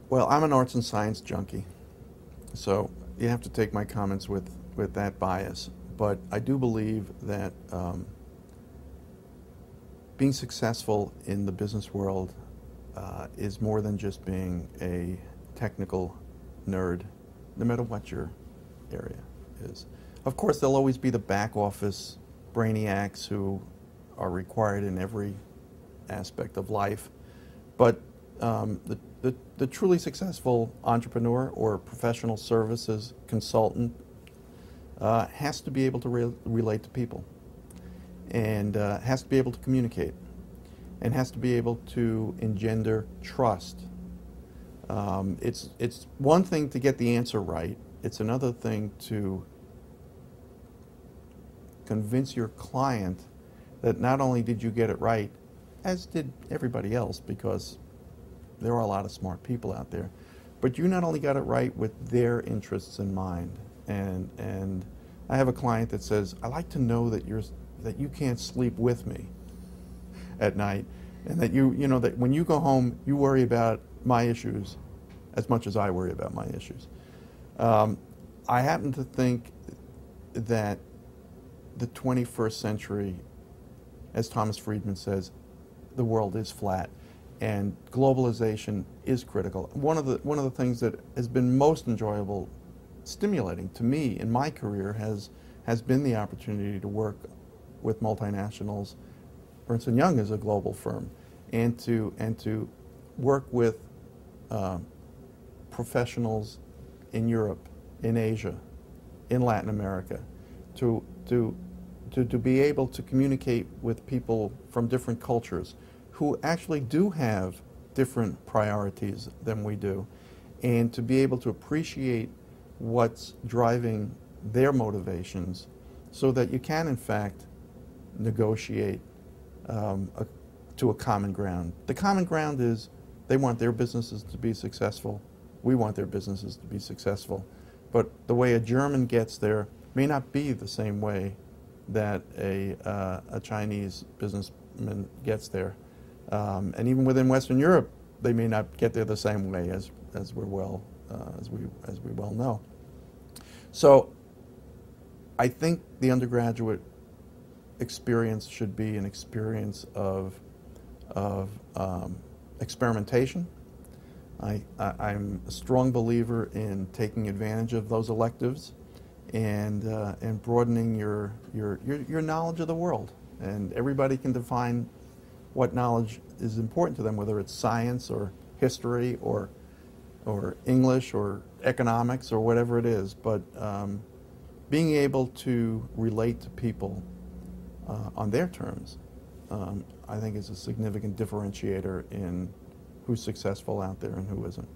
Well, I'm an arts and science junkie, so you have to take my comments with that bias. But I do believe that being successful in the business world is more than just being a technical nerd, no matter what your area is. Of course, there'll always be the back office brainiacs who are required in every aspect of life, but the truly successful entrepreneur or professional services consultant has to be able to relate to people, and has to be able to communicate, and has to be able to engender trust. It's one thing to get the answer right. It's another thing to convince your client that not only did you get it right, as did everybody else, because there are a lot of smart people out there, but you not only got it right with their interests in mind. And I have a client that says, I like to know that you can't sleep with me at night, and that you know that when you go home you worry about my issues as much as I worry about my issues. I happen to think that the 21st century, as Thomas Friedman says, the world is flat, and globalization is critical. One of the things that has been most enjoyable, stimulating to me in my career has been the opportunity to work with multinationals. Ernst and Young is a global firm, and to work with professionals in Europe, in Asia, in Latin America, to be able to communicate with people from different cultures who actually do have different priorities than we do, and to be able to appreciate what's driving their motivations so that you can in fact negotiate to a common ground. The common ground is they want their businesses to be successful, we want their businesses to be successful, but the way a German gets there may not be the same way that a Chinese businessman gets there. And even within Western Europe, they may not get there the same way as we well know. So I think the undergraduate experience should be an experience of experimentation. I'm a strong believer in taking advantage of those electives and broadening your knowledge of the world. And everybody can define what knowledge is important to them, whether it's science or history or English or economics or whatever it is. But being able to relate to people on their terms, I think is a significant differentiator in who's successful out there and who isn't.